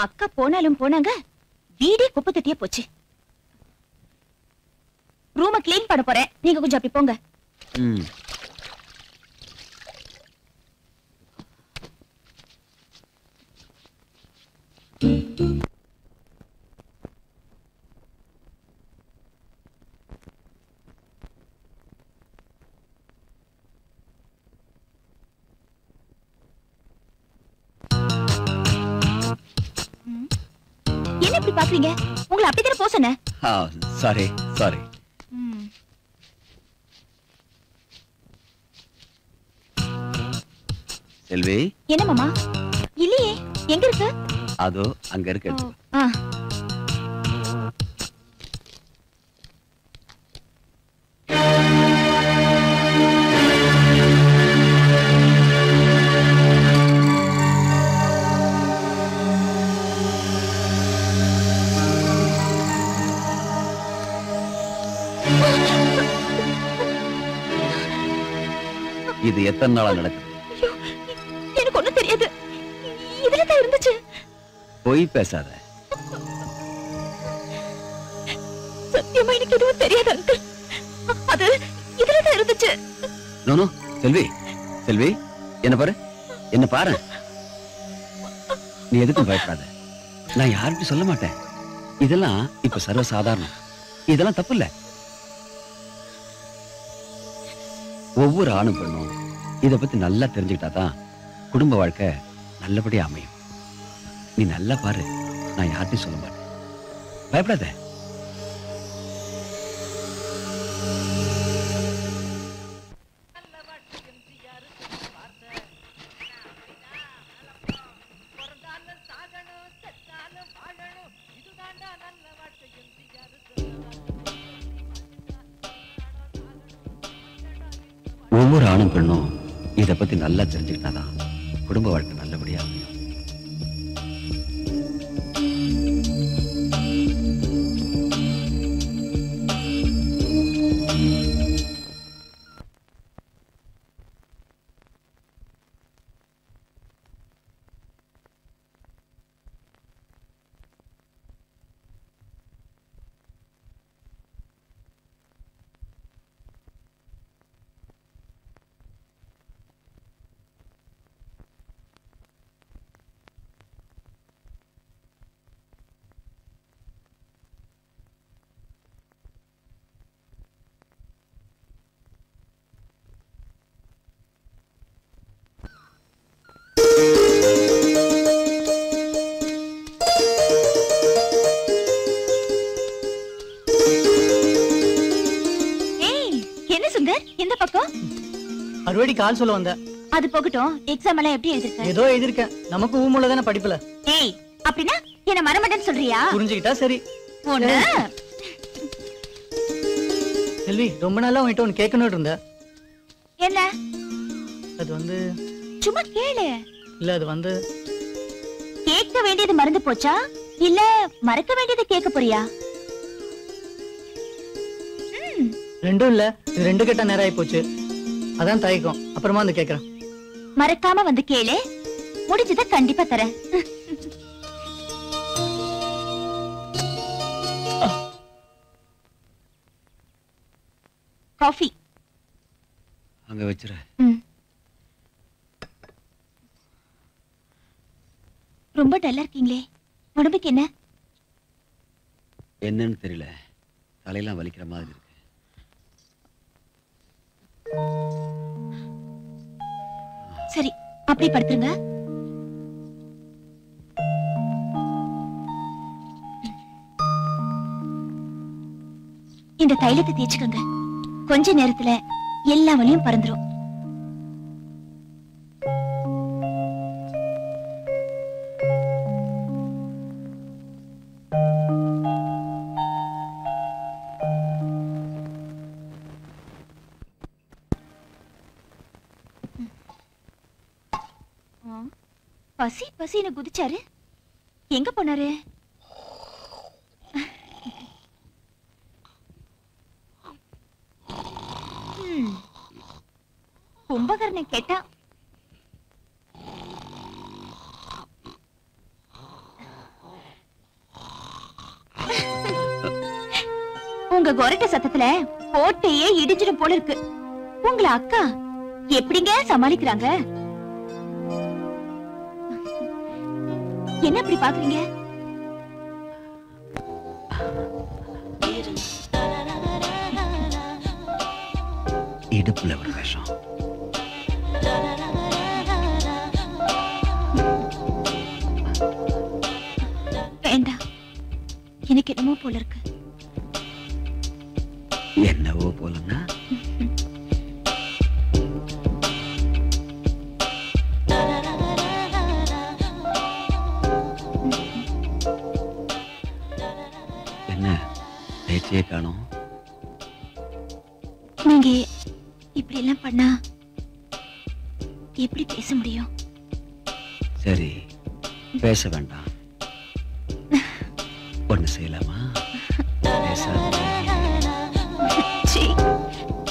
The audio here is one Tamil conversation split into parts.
அக்கா போனாலும் போனாங்க, வீடே குப்பை தட்டியே போச்சு. ரூம கிளீன் பண்ண போறேன், நீங்க கொஞ்சம் அப்படி போங்க. என்ன இப்படி பாக்குறீங்க? உங்களை அப்படித்தானே போ சொன்னேன். Sorry sorry. செல்வி. என்ன மாமா? இல்லையே, எங்க இருக்கு? அதோ அங்க இருக்கு. இது எத்தனை நாளா நடக்குது? எனக்கு ஒண்ணும் தெரியாது. இதுல தான் இருந்துச்சு. போய் பேசாத. சத்தியமா எனக்கு எதுவும் தெரியாது அங்கிள். அது இதுல தான் இருந்துச்சு. நோ நோ செல்வி, செல்வி என்ன பாரு, என்ன பாரு. நீ எதுக்கும் பயப்படாத. நான் யாருக்கும் சொல்ல மாட்டேன். இதெல்லாம் இப்ப சர்வ சாதாரணம். இதெல்லாம் தப்பு இல்ல. ஒவ்வொரு ஆணும் பெண்ணும் இத பத்தி நல்லா தெரிஞ்சுக்கிட்டாதான் குடும்ப வாழ்க்கை நல்லபடியா அமையும். நீ நல்லா பாரு, நான் யார்ட்டையும் சொல்ல மாட்டேன். பயப்படாத. ஒவ்வொரு ஆணும் பெண்ணும் இத பத்தி நல்லா தெரிஞ்சுக்கிட்டாதான் குடும்ப வாழ்க்கை நல்லபடியா அமையும். அறுவடி கால் சொல்ல வந்த. அது போகட்டும், எக்ஸாம் எல்லாம் எப்படி எழுதிருக்க? ஏதோ எழுதிருக்கேன். நமக்கு ஊமுள்ள தானே படிப்புல. ஏய், அப்படினா என்ன மறமடன்னு சொல்றியா? புரிஞ்சுக்கிட்டா சரி. செல்வி, ரொம்ப நாளா உன்கிட்ட ஒன்னு கேட்கணும்னு இருந்தேன். என்ன? அது வந்து சும்மா கேளு. இல்ல, அது வந்து கேட்க வேண்டியது மறந்து போச்சா இல்ல மறக்க வேண்டியது கேட்க போறியா? ரெண்டும் இல்ல, இது ரெண்டு கேட்ட நேரம் ஆயி போச்சு. அதான் தயக்கம். அப்புறமா வந்து கேக்குறேன். மறக்காம வந்து கேளு, முடிஞ்சத கண்டிப்பா தரேன். காஃபி அங்க வச்சிரு. ரொம்ப டல்லா இருக்கீங்களே, உடம்புக்கு என்ன? என்னன்னு தெரியல, தலையெல்லாம் வலிக்கிற மாதிரி இருக்கு. சரி, அப்படியே படுத்துருங்க. இந்த தைலத்தை தேய்ச்சுக்கோங்க. கொஞ்ச நேரத்துல எல்லா வலியும் பறந்துரும். பசி பசின்னு குதிச்சாரு, எங்க போனாரு? கும்பகர்ணன் கேட்டா உங்க கொரட்ட சத்தத்துல கோட்டையே இடிஞ்சிடும் போல இருக்கு. உங்கள அக்கா எப்படிங்க சமாளிக்கிறாங்க? என்ன அப்படி பாக்குறீங்க? இடுப்புல ஒரு விஷம். வேண்டாம், எனக்கு என்னமோ போல இருக்கு. என்னவோ போலன்னா என்ன பேச்சையே காணோம். நீங்க இப்படி எல்லாம் பண்ணா எப்படி பேச முடியும்? சரி, பேச வேண்டாம். ஒண்ணு செய்யலாமா?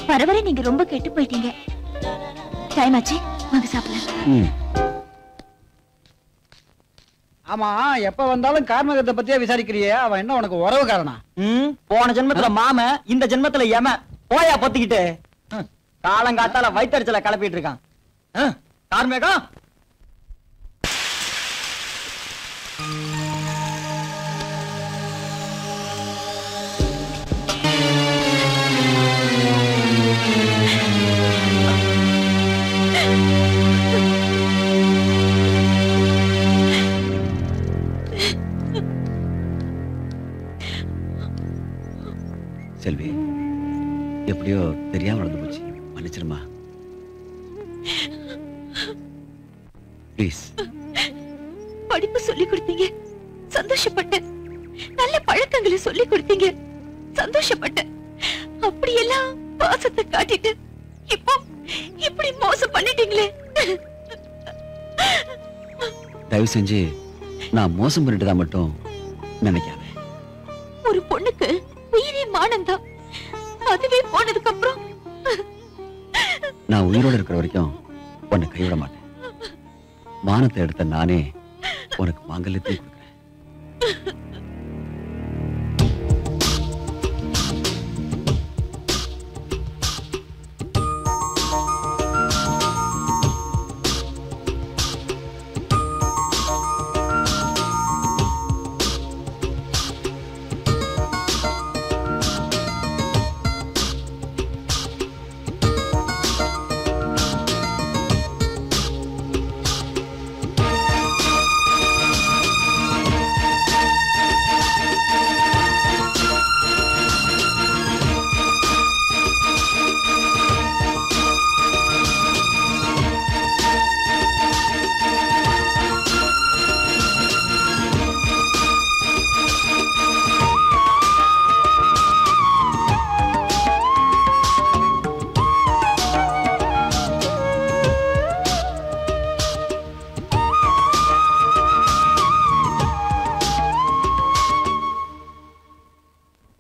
பரவாயில்ல, நீங்க ரொம்ப கெட்டு போயிட்டீங்க. டைம் ஆச்சு, வாங்க சாப்பிடலாம். ஆமா, எப்ப வந்தாலும் கார்மகத்தை பத்தியே விசாரிக்கிறியே, அவன் என்ன உனக்கு உறவு காரணா? போன ஜென்மத்துல மாம, இந்த ஜென்மத்துல எம. போயா பொத்திக்கிட்டு காலங்காத்தால வயித்தறிச்சல கிளப்பிட்டு இருக்கான். கார்மேகம், செல்வி, எப்படியோ தெரியாம நடந்து போச்சு, மன்னிச்சிருமா. ப்ளீஸ். படிப்பு சொல்லி கொடுத்தீங்க, சந்தோஷப்பட்டேன். நல்ல பழக்கங்களை சொல்லி கொடுத்தீங்க, சந்தோஷப்பட்டேன். அப்படியெல்லாம் பாசத்தை காட்டிட்டு இப்போ இப்படி மோசம் பண்ணிட்டீங்களே. தயவு செஞ்சு நான் மோசம் பண்ணிட்டுதான் மட்டும் நினைக்காத. ஒரு பொண்ணுக்கு உயிரே மானம்தான். அதுவே போனதுக்கு அப்புறம் நான் உயிரோட இருக்கிற வரைக்கும் உன்னை கைவிட மாட்டேன். மானத்தை எடுத்த நானே உனக்கு மாங்கல்யத்தை கொடுக்கிறேன்.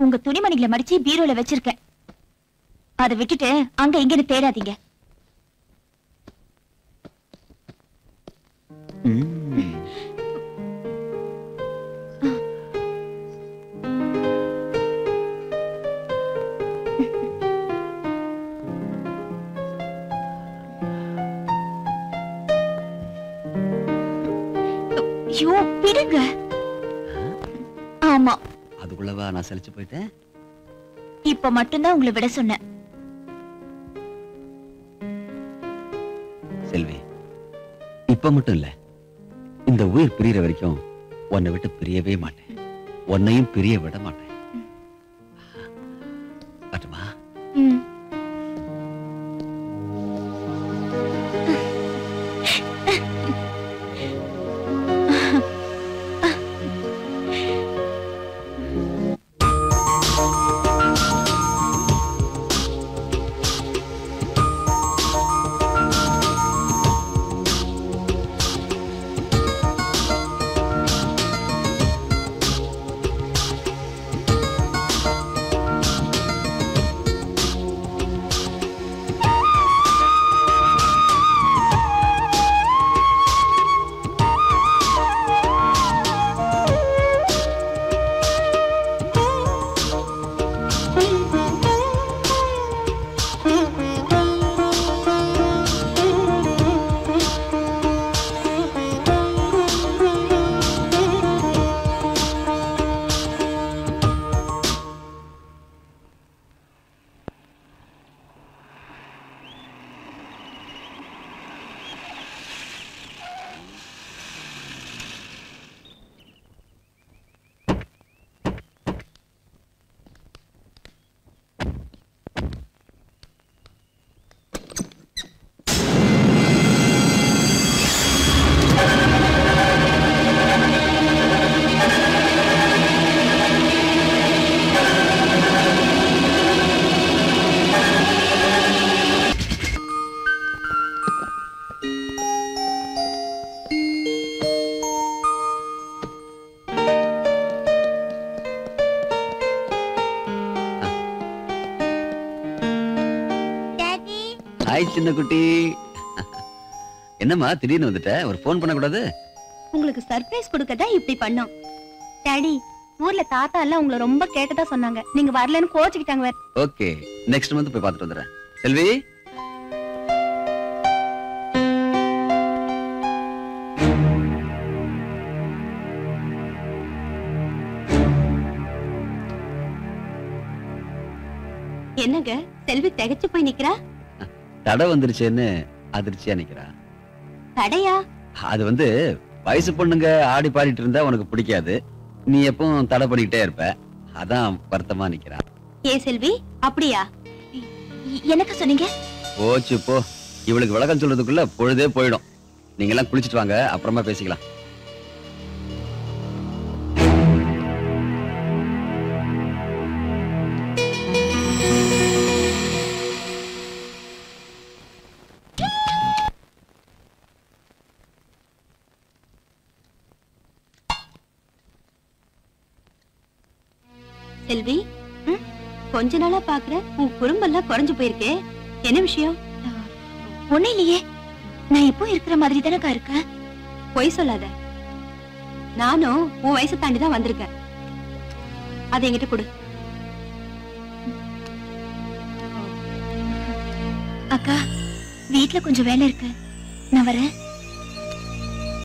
உங்க துணிமணிகளை மடிச்சு பீரோல வச்சிருக்கேன். அதை விட்டுட்டு அங்க இங்கன்னு தேடாதீங்க. ஐயோ, விடுங்க. ஆமா, அதுக்குள்ளவா நான் சலிச்சு போயிட்டேன். இப்ப மட்டும்தான் உங்களை விட சொன்னேன். செல்வி, இப்ப மட்டும் இல்ல, இந்த உயிர் பிரியற வரைக்கும் உன்னை விட்டு பிரியவே மாட்டேன். உன்னையும் பிரிய விட மாட்டேன். பட்டுமா? ஹாய் சின்ன குட்டி. என்னம்மா திடீர்னு வந்துட்ட? ஒரு போன் பண்ண கூடாது? உங்களுக்கு சர்ப்ரைஸ் கொடுக்கதான் இப்படி பண்ணோம். டாடி, ஊர்ல தாத்தா எல்லாம் உங்களை ரொம்ப கேட்டதா சொன்னாங்க. நீங்க வரலன்னு கோச்சுக்கிட்டாங்க வேற. ஓகே, நெக்ஸ்ட் மந்த் போய் பார்த்துட்டு வந்துடுறேன். செல்வி, என்னங்க செல்வி திகைச்சு போய் நிக்கிறா? தடை வந்துருச்சேன்னு அதிர்ச்சியா நிக்கிறா. தடையா? அது வந்து வயசு பொண்ணுங்க ஆடி பாடிட்டு இருந்தா உனக்கு பிடிக்காது. நீ எப்பவும் தடை பண்ணிக்கிட்டே இருப்ப. அதான் வருத்தமா நிக்கிறா. ஏ செல்வி, அப்படியா? எனக்கு சொன்னீங்க? போச்சு போ. இவளுக்கு விளக்கம் சொல்றதுக்குள்ள பொழுதே போயிடும். நீங்க எல்லாம் குளிச்சிட்டு வாங்க, அப்புறமா பேசிக்கலாம். செல்வி, கொஞ்ச நாளா பாக்குறேன் உன் குறும்பெல்லாம் குறைஞ்சு போயிருக்கே. என்ன விஷயம்? ஒண்ணு இல்லையே, நான் இப்போ இருக்கிற மாதிரி தானக்கா இருக்கேன். பொய் சொல்லாத. நானும் உன் வயசை தாண்டி தான் வந்திருக்கேன். அதை என்கிட்ட கொடு. அக்கா, வீட்டுல கொஞ்சம் வேலை இருக்கு, நான் வரேன்.